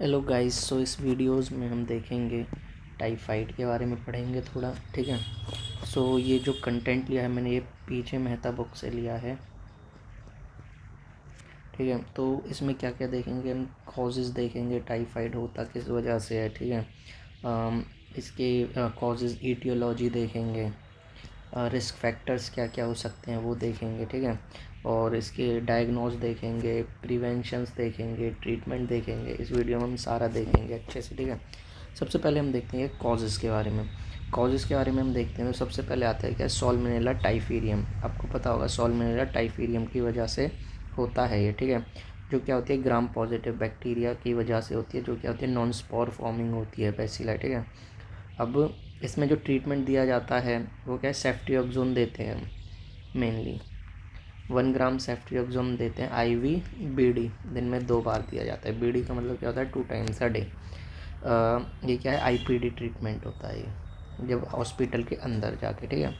Hello guys. सो इस videos में हम देखेंगे टाइफाइड के बारे में पढ़ेंगे थोड़ा, ठीक है। सो ये जो कंटेंट लिया है मैंने, ये पीछे मेहता बुक से लिया है, ठीक है। तो इसमें क्या क्या देखेंगे हम, कॉजेज़ देखेंगे, टाइफाइड होता किस वजह से है, ठीक है। इसके कॉजेज़, ईटियोलॉजी देखेंगे, रिस्क फैक्टर्स क्या क्या हो सकते हैं वो देखेंगे, ठीक है। और इसके डायग्नोज देखेंगे, प्रिवेंशंस देखेंगे, ट्रीटमेंट देखेंगे। इस वीडियो में हम सारा देखेंगे अच्छे से, ठीक है। सबसे पहले हम देखते हैं कॉजेज़ के बारे में। कॉजेज़ के बारे में हम देखते हैं तो सबसे पहले आता है क्या, सॉल्मोनेला टाइफीरियम। आपको पता होगा सॉल्मोनेला टाइफीरियम की वजह से होता है ये, ठीक है। जो क्या होती है, ग्राम पॉजिटिव बैक्टीरिया की वजह से होती है, जो क्या होती है, नॉन स्पोर फॉर्मिंग होती है बेसिला, ठीक है। अब इसमें जो ट्रीटमेंट दिया जाता है वो क्या है, सेफ्ट्रियोक्सोन देते हैं मेनली। 1 ग्राम सेफ्ट्रियोक्सोन देते हैं आईवी बीडी, दिन में 2 बार दिया जाता है। बीडी का मतलब क्या होता है, 2 टाइम्स अ डे। ये क्या है, आईपीडी ट्रीटमेंट होता है ये जब हॉस्पिटल के अंदर जाके, ठीक है।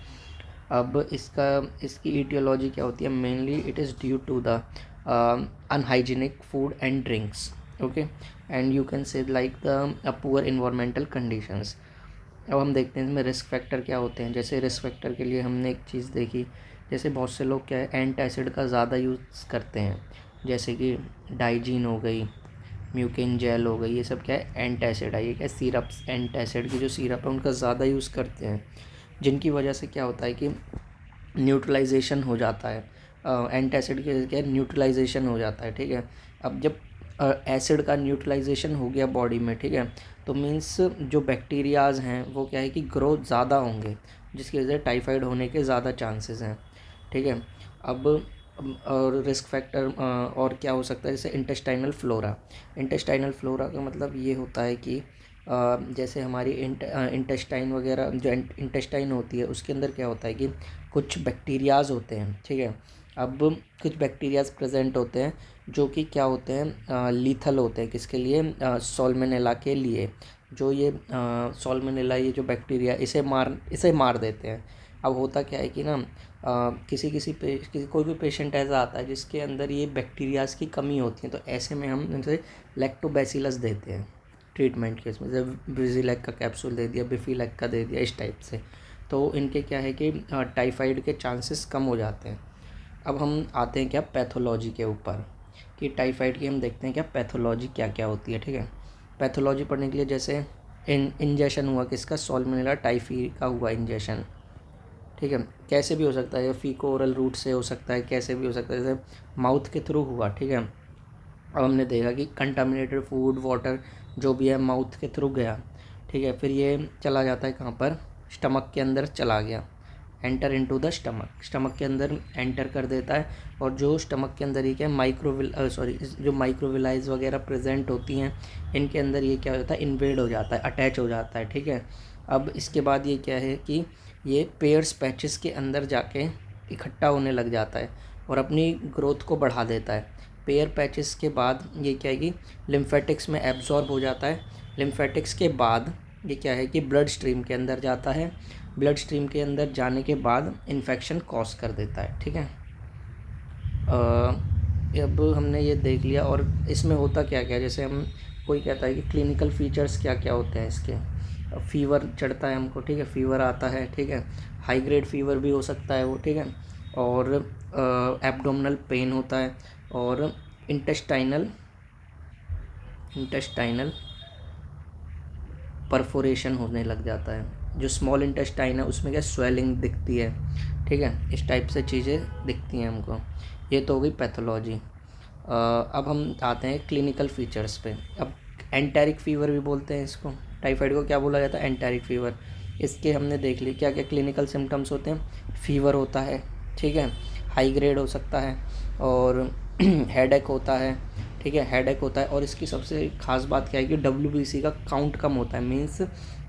अब इसकी ईटियोलॉजी क्या होती है, mainly it is due to the unhygienic food and drinks, okay, and you can say like the poor environmental conditions. अब हम देखते हैं इसमें रिस्क फैक्टर क्या होते हैं। जैसे रिस्क फैक्टर के लिए हमने एक चीज़ देखी, जैसे बहुत से लोग क्या है, एंटासिड का ज़्यादा यूज़ करते हैं, जैसे कि डाइजीन हो गई, म्यूकिन जेल हो गई, ये सब क्या है, एंटासिड है। ये क्या, सिरप्स, एंटासिड की जो सिरप है उनका ज़्यादा यूज़ करते हैं, जिनकी वजह से क्या होता है कि न्यूट्रलाइजेशन हो जाता है। एंटासिड के क्या, न्यूट्रलाइजेशन हो जाता है, ठीक है। अब जब एसिड का न्यूट्रलाइजेशन हो गया बॉडी में, ठीक है, तो मीन्स जो बैक्टीरियाज़ हैं वो क्या है कि ग्रोथ ज़्यादा होंगे, जिसकी वजह से टाइफाइड होने के ज़्यादा चांसेस हैं, ठीक है। अब और रिस्क फैक्टर और क्या हो सकता है, जैसे इंटेस्टाइनल फ्लोरा। इंटेस्टाइनल फ्लोरा का मतलब ये होता है कि जैसे हमारी इंटेस्टाइन वगैरह, जो इंटेस्टाइन होती है उसके अंदर क्या होता है कि कुछ बैक्टीरियाज़ होते हैं, ठीक है। अब कुछ बैक्टीरियाज़ प्रेजेंट होते हैं जो कि क्या होते हैं, लीथल होते हैं, किसके लिए, सॉल्मोनेला के लिए। जो ये सॉल्मोनेला, ये जो बैक्टीरिया, इसे मार देते हैं। अब होता क्या है कि ना, किसी कोई भी पेशेंट ऐसा आता है जिसके अंदर ये बैक्टीरियाज़ की कमी होती है, तो ऐसे में हम उनसे लैक्टोबैसिलस देते हैं ट्रीटमेंट के इसमें। जैसे ब्रिजिलैक का कैप्सूल दे दिया, बिफिलैक का दे दिया, इस टाइप से। तो इनके क्या है कि टाइफाइड के चांसेस कम हो जाते हैं। अब हम आते हैं क्या, पैथोलॉजी के ऊपर, कि टाइफाइड की हम देखते हैं क्या पैथोलॉजी क्या क्या होती है, ठीक है। पैथोलॉजी पढ़ने के लिए जैसे इंजेक्शन हुआ किसका, सॉल्मोनेला टाइफी का हुआ इंजेक्शन, ठीक है। कैसे भी हो सकता है, फीको ओरल रूट से हो सकता है, कैसे भी हो सकता है, जैसे माउथ के थ्रू हुआ, ठीक है। अब हमने देखा कि कंटामिनेटेड फूड, वाटर जो भी है माउथ के थ्रू गया, ठीक है, फिर ये चला जाता है कहाँ पर, स्टमक के अंदर चला गया, enter into the stomach, stomach के अंदर एंटर कर देता है। और जो स्टमक के अंदर ये क्या, जो माइक्रोविलाइज वगैरह प्रेजेंट होती हैं, इनके अंदर ये क्या होता है, इन्वेड हो जाता है, अटैच हो जाता है, ठीक है। अब इसके बाद ये क्या है कि ये पेयर्स पैचेस के अंदर जाके इकट्ठा होने लग जाता है और अपनी ग्रोथ को बढ़ा देता है। पेयर पैचेस के बाद ये क्या है कि लिम्फेटिक्स में एब्जॉर्ब हो जाता है। लिम्फेटिक्स के बाद ये क्या है कि ब्लड स्ट्रीम के अंदर जाता है। ब्लड स्ट्रीम के अंदर जाने के बाद इन्फेक्शन कॉज कर देता है, ठीक है। अब हमने ये देख लिया। और इसमें होता क्या क्या, जैसे हम, कोई कहता है कि क्लिनिकल फीचर्स क्या क्या होते हैं इसके। फीवर चढ़ता है हमको, ठीक है, फीवर आता है, ठीक है। हाई ग्रेड फीवर भी हो सकता है वो, ठीक है। और एब्डोमिनल पेन होता है। और इंटेस्टाइनल इंटेस्टाइनल परफोरेशन होने लग जाता है। जो स्मॉल इंटेस्टाइन है उसमें क्या, स्वेलिंग दिखती है, ठीक है। इस टाइप से चीज़ें दिखती हैं हमको। ये तो हो गई पैथोलॉजी। अब हम आते हैं क्लिनिकल फीचर्स पे। अब एंटेरिक फीवर भी बोलते हैं इसको, टाइफाइड को क्या बोला जाता है, एंटेरिक फीवर। इसके हमने देख ली क्या क्या क्लिनिकल सिम्टम्स होते हैं। फीवर होता है, ठीक है, हाई ग्रेड हो सकता है, और हेडेक होता है, ठीक है, हेडेक होता है। और इसकी सबसे ख़ास बात क्या है कि WBC का काउंट कम होता है। मीन्स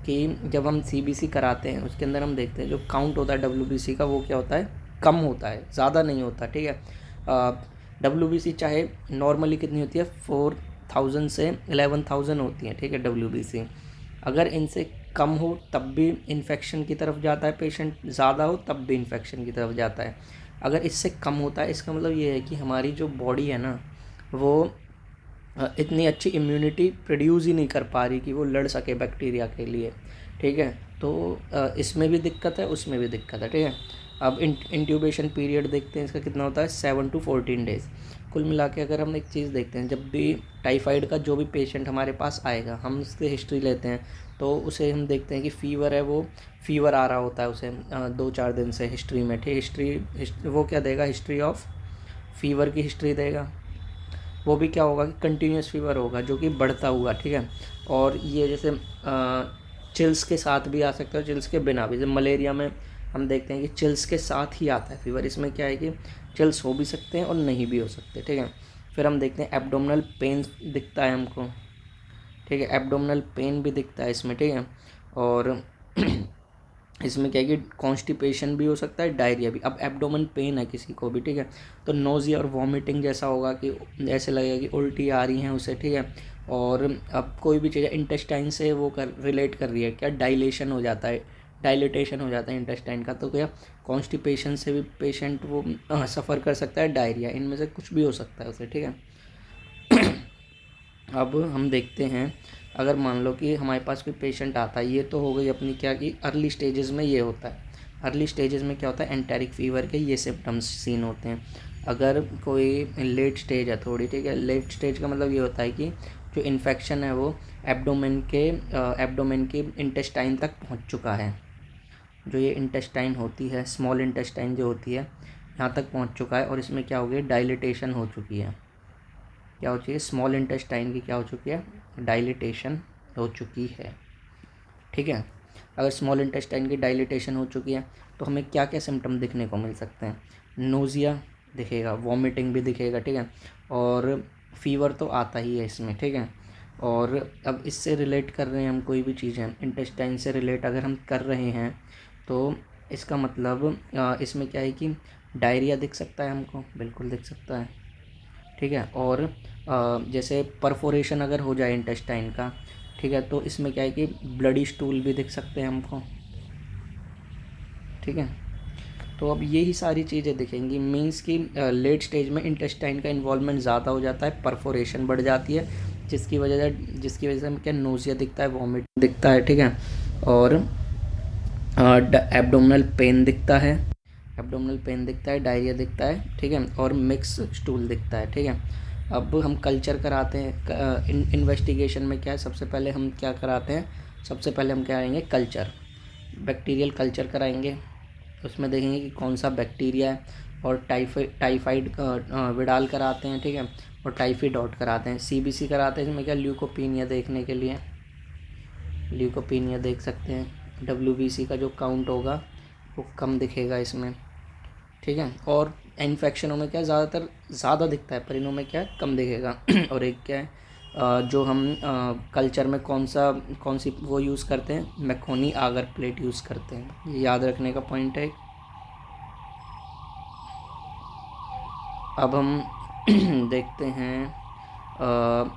कि जब हम CBC कराते हैं उसके अंदर हम देखते हैं जो काउंट होता है WBC का, वो क्या होता है, कम होता है, ज़्यादा नहीं होता, ठीक है। WBC चाहे नॉर्मली कितनी होती है, 4000 से 11,000 होती है, ठीक है, WBC। अगर इनसे कम हो तब भी इन्फेक्शन की तरफ जाता है पेशेंट, ज़्यादा हो तब भी इन्फेक्शन की तरफ जाता है। अगर इससे कम होता है, इसका मतलब ये है कि हमारी जो बॉडी है ना, वो इतनी अच्छी इम्यूनिटी प्रोड्यूस ही नहीं कर पा रही कि वो लड़ सके बैक्टीरिया के लिए, ठीक है। तो इसमें भी दिक्कत है, उसमें भी दिक्कत है, ठीक है। अब इंट्यूबेशन पीरियड देखते हैं इसका कितना होता है, 7 to 14 डेज़। कुल मिला के अगर हम एक चीज़ देखते हैं, जब भी टाइफाइड का जो भी पेशेंट हमारे पास आएगा, हम उससे हिस्ट्री लेते हैं, तो उसे हम देखते हैं कि फ़ीवर है, वो फ़ीवर आ रहा होता है उसे 2-4 दिन से हिस्ट्री में, ठीक। हिस्ट्री वो क्या देगा, हिस्ट्री ऑफ फ़ीवर की हिस्ट्री देगा। वो भी क्या होगा कि कंटिन्यूस फीवर होगा जो कि बढ़ता हुआ, ठीक है। और ये जैसे चिल्स के साथ भी आ सकता है, चिल्स के बिना भी। जैसे मलेरिया में हम देखते हैं कि चिल्स के साथ ही आता है फीवर, इसमें क्या है कि चिल्स हो भी सकते हैं और नहीं भी हो सकते, ठीक है। फिर हम देखते हैं एब्डोमिनल पेन दिखता है हमको, ठीक है, एब्डोमिनल पेन भी दिखता है इसमें, ठीक है। और इसमें क्या है कि कॉन्स्टिपेशन भी हो सकता है, डायरिया भी। अब एब्डोमेन पेन है किसी को भी, ठीक है, तो नोज़िया और वॉमिटिंग जैसा होगा कि ऐसे लगेगा कि उल्टी आ रही हैं उसे, ठीक है। और अब कोई भी चीज़ इंटेस्टाइन से वो रिलेट कर रही है, क्या डायलेशन हो जाता है, डायलिटेशन हो जाता है इंटेस्टाइन का, तो क्या कॉन्स्टिपेशन से भी पेशेंट वो सफ़र कर सकता है, डायरिया, इनमें से कुछ भी हो सकता है उसे, ठीक है। अब हम देखते हैं, अगर मान लो कि हमारे पास कोई पेशेंट आता है, ये तो हो गई अपनी क्या कि अर्ली स्टेजेस में ये होता है। अर्ली स्टेजेस में क्या होता है, एंटेरिक फीवर के ये सिम्टम्स सीन होते हैं। अगर कोई लेट स्टेज है थोड़ी, ठीक है, लेट स्टेज का मतलब ये होता है कि जो इन्फेक्शन है वो एब्डोमेन के इंटेस्टाइन तक पहुंच चुका है। जो ये इंटेस्टाइन होती है, स्मॉल इंटेस्टाइन जो होती है, यहाँ तक पहुंच चुका है, और इसमें क्या हो गया, डायलिटेशन हो चुकी है। क्या हो चुकी है, स्मॉल इंटेस्टाइन की क्या हो चुकी है, डायलिटेशन हो चुकी है, ठीक है। अगर स्मॉल इंटेस्टाइन की डायलिटेशन हो चुकी है तो हमें क्या क्या सिम्टम दिखने को मिल सकते हैं, नोज़िया दिखेगा, वॉमिटिंग भी दिखेगा, ठीक है, और फीवर तो आता ही है इसमें, ठीक है। और अब इससे रिलेट कर रहे हैं हम कोई भी चीज़ें, इंटेस्टाइन से रिलेट अगर हम कर रहे हैं तो इसका मतलब इसमें क्या है कि डायरिया दिख सकता है हमको, बिल्कुल दिख सकता है, ठीक है। और जैसे परफोरेशन अगर हो जाए इंटेस्टाइन का, ठीक है, तो इसमें क्या है कि ब्लडी स्टूल भी दिख सकते हैं हमको, ठीक है। तो अब यही सारी चीज़ें दिखेंगी, मीन्स कि लेट स्टेज में इंटेस्टाइन का इन्वॉल्वमेंट ज़्यादा हो जाता है, परफोरेशन बढ़ जाती है, जिसकी वजह से हमें क्या नोज़िया दिखता है, वॉमिट दिखता है, ठीक है। और एब्डोमिनल पेन दिखता है, डायरिया दिखता है, ठीक है, और मिक्स स्टूल दिखता है, ठीक है। अब हम कल्चर कराते हैं, इन्वेस्टिगेशन में क्या है, सबसे पहले हम क्या कराते हैं, सबसे पहले हम क्या करेंगे, कल्चर, बैक्टीरियल कल्चर कराएंगे। उसमें देखेंगे कि कौन सा बैक्टीरिया है, और टाइफाइड विडाल कराते हैं, ठीक है, और टाइफाइडॉट कराते हैं, सीबीसी कराते हैं, इसमें क्या ल्यूकोपीनिया देखने के लिए, ल्यूकोपीनिया देख सकते हैं। डब्ल्यूबीसी का जो काउंट होगा वो कम दिखेगा इसमें, ठीक है। और इन्फेक्शनों में क्या ज़्यादातर ज़्यादा दिखता है, परिनों में क्या है, कम दिखेगा। और एक क्या है, जो हम कल्चर में कौन सी वो यूज़ करते हैं, मैकोनी आगर प्लेट यूज़ करते हैं, ये याद रखने का पॉइंट है। अब हम देखते हैं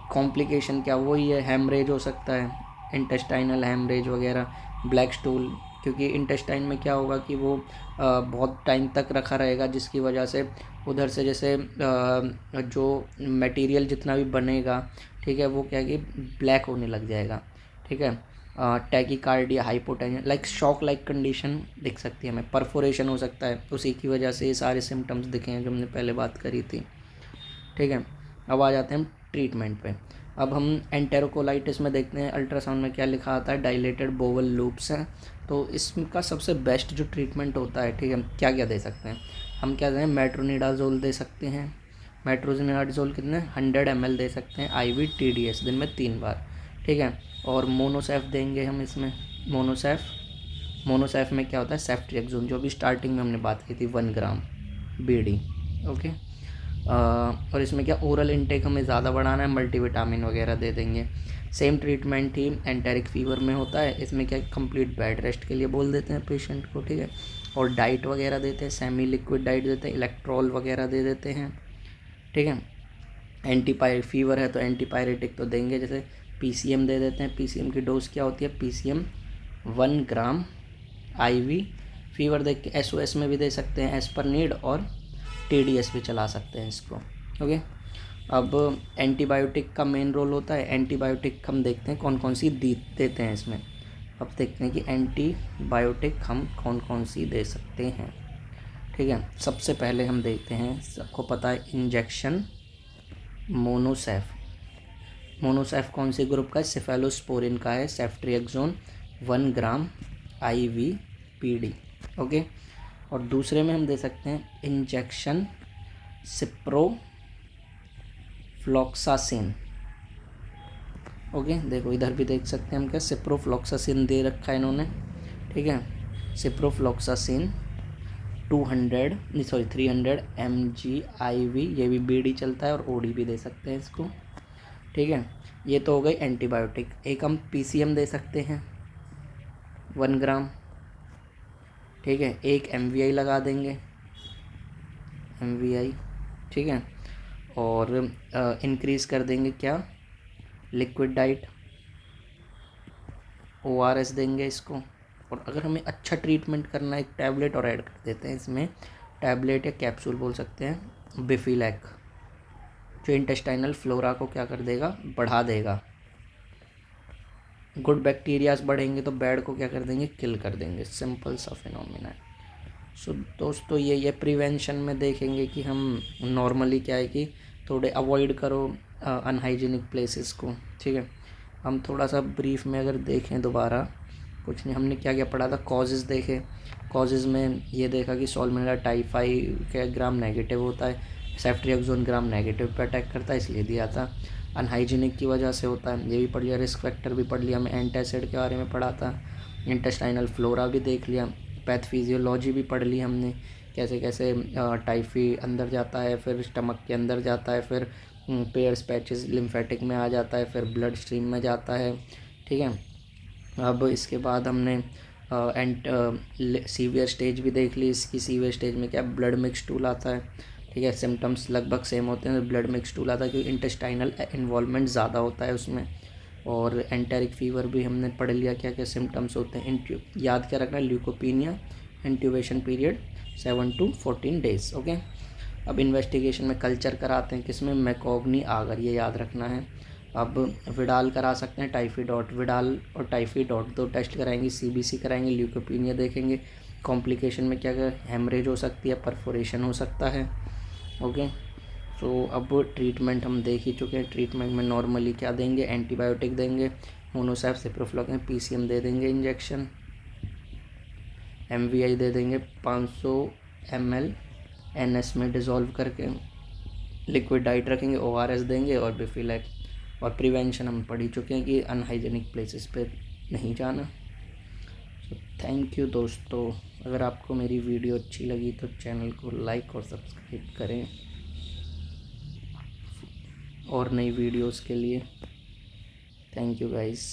कॉम्प्लिकेशन क्या, वही है, हेमरेज हो सकता है, इंटेस्टाइनल हेमरेज वगैरह, ब्लैक स्टूल, क्योंकि इंटेस्टाइन में क्या होगा कि वो बहुत टाइम तक रखा रहेगा, जिसकी वजह से उधर से जैसे जो मटेरियल जितना भी बनेगा, ठीक है, वो क्या है कि ब्लैक होने लग जाएगा, ठीक है। Tachycardia, hypotension, like shock like condition दिख सकती है हमें, परफोरेशन हो सकता है, उसी की वजह से ये सारे सिम्टम्स दिखे हैं जो हमने पहले बात करी थी, ठीक है। अब आ जाते हैं हम ट्रीटमेंट पे। अब हम एंटेरोकोलाइटिस में देखते हैं, अल्ट्रासाउंड में क्या लिखा आता है, डायलेटेड बोवल लूप्स हैं, तो इसका सबसे बेस्ट जो ट्रीटमेंट होता है, ठीक है, क्या क्या दे सकते हैं हम, क्या दें, मेट्रोनिडाजोल दे सकते हैं, मेट्रोनिडाजोल कितने 100 ml दे सकते हैं, IV TDS दिन में 3 बार, ठीक है। और मोनोसेफ देंगे हम इसमें, मोनोसेफ में क्या होता है, सेफ्ट्रिएक्सोन, जो भी स्टार्टिंग में हमने बात की थी, 1 ग्राम BD, ओके। और इसमें क्या ओरल इनटेक हमें ज़्यादा बढ़ाना है, मल्टीविटामिन वगैरह दे देंगे। सेम ट्रीटमेंट ही एंटेरिक फीवर में होता है, इसमें क्या कंप्लीट बेड रेस्ट के लिए बोल देते हैं पेशेंट को, ठीक है। और डाइट वगैरह देते हैं, सेमी लिक्विड डाइट देते हैं, इलेक्ट्रॉल वगैरह दे देते हैं, ठीक है। एंटीपायरेटिक फीवर है तो एंटीपायरेटिक तो देंगे, जैसे PCM दे देते हैं, PCM की डोज क्या होती है, PCM 1 ग्राम IV, फीवर देख के SOS में भी दे सकते हैं एज पर नीड, और TDS भी चला सकते हैं इसको, ओके। अब एंटीबायोटिक का मेन रोल होता है। एंटीबायोटिक हम देखते हैं कौन कौन सी देते हैं इसमें। अब देखते हैं कि एंटीबायोटिक हम कौन कौन सी दे सकते हैं। ठीक है, सबसे पहले हम देखते हैं, सबको पता है इंजेक्शन मोनोसेफ। मोनोसेफ कौन से ग्रुप का है? सेफेलोस्पोरिन का है। सेफ्ट्रिएक्सोन 1 ग्राम IV PD। ओके, और दूसरे में हम दे सकते हैं इंजेक्शन सिप्रोफ्लॉक्सासिन। ओके, देखो इधर भी देख सकते हैं हम क्या, सिप्रोफ्लॉक्सासिन दे रखा है इन्होंने। ठीक है, सिप्रोफ्लॉक्सासिन 300 mg IV, ये भी BD चलता है और OD भी दे सकते हैं इसको। ठीक है, ये तो हो गई एंटीबायोटिक। एक हम PCM दे सकते हैं 1 ग्राम। ठीक है, एक MVI लगा देंगे, MVI। ठीक है, और इंक्रीज़ कर देंगे क्या, लिक्विड डाइट, ORS देंगे इसको। और अगर हमें अच्छा ट्रीटमेंट करना है, एक टैबलेट और ऐड कर देते हैं इसमें, टैबलेट या कैप्सूल बोल सकते हैं, बिफिलैक, जो इंटेस्टाइनल फ्लोरा को क्या कर देगा, बढ़ा देगा। गुड बैक्टीरियाज बढ़ेंगे तो बैड को क्या कर देंगे, किल कर देंगे। सिंपल सा फिनोमिना है। सो दोस्तों ये प्रिवेंशन में देखेंगे कि हम नॉर्मली क्या है कि थोड़े अवॉइड करो अनहाइजीनिक प्लेसेस को। ठीक है, हम थोड़ा सा ब्रीफ में अगर देखें दोबारा, कुछ नहीं, हमने क्या क्या पढ़ा था, कॉजेज़ देखे। कॉजेज़ में ये देखा कि साल्मोनेला टाइफाई का ग्राम नेगेटिव होता है, सेफ्ट्रिएक्सोन ग्राम नेगेटिव पे अटैक करता है, इसलिए दिया था। अनहाइजीनिक की वजह से होता है, ये भी पढ़ लिया। रिस्क फैक्टर भी पढ़ लिया, हमें एंटासिड के बारे में पढ़ा था। इंटेस्टाइनल फ्लोरा भी देख लिया। पैथोफिजियोलॉजी भी पढ़ ली हमने, कैसे कैसे टाइफी अंदर जाता है, फिर स्टमक के अंदर जाता है, फिर पेयर्स पैचेस लिम्फेटिक में आ जाता है, फिर ब्लड स्ट्रीम में जाता है। ठीक है, अब इसके बाद हमने सीवियर स्टेज भी देख ली इसकी। सीवियर स्टेज में क्या, ब्लड मिक्स टूल आता है। ठीक है, सिम्टम्स लगभग सेम होते हैं, ब्लड मिक्स टूल आता है क्योंकि इंटेस्टाइनल इन्वॉल्वमेंट ज़्यादा होता है उसमें। और एंटेरिक फीवर भी हमने पढ़ लिया, क्या क्या सिम्टम्स होते हैं। याद क्या रखना है, leucopenia, intubation period 7 to 14 days। Okay, अब इन्वेस्टिगेशन में कल्चर कराते हैं किसमें, मैकोग्नी आगर, ये याद रखना है। अब विडाल करा सकते हैं, टाइफीडॉट, विडाल और टाइफीडॉट 2 टेस्ट कराएंगे, CBC कराएंगे, ल्यूकोपीनिया देखेंगे। कॉम्प्लिकेशन में क्या क्या, हेमरेज हो सकती है, परफोरेशन हो सकता है। ओके, तो अब ट्रीटमेंट हम देख ही चुके हैं। ट्रीटमेंट में नॉर्मली क्या देंगे, एंटीबायोटिक देंगे, मोनोसेफ, सिप्रोफ्लॉक्सासिन, PCM दे देंगे इंजेक्शन, MVI दे देंगे 500 ml NS में डिज़ोल्व करके, लिक्विड डाइट रखेंगे, ORS देंगे और बिफिलैक। और प्रिवेंशन हम पढ़ ही चुके हैं कि अनहाइजीनिक प्लेसेस पे नहीं जाना। तो थैंक यू दोस्तों, अगर आपको मेरी वीडियो अच्छी लगी तो चैनल को लाइक और सब्सक्राइब करें और नई वीडियोस के लिए। Thank you guys.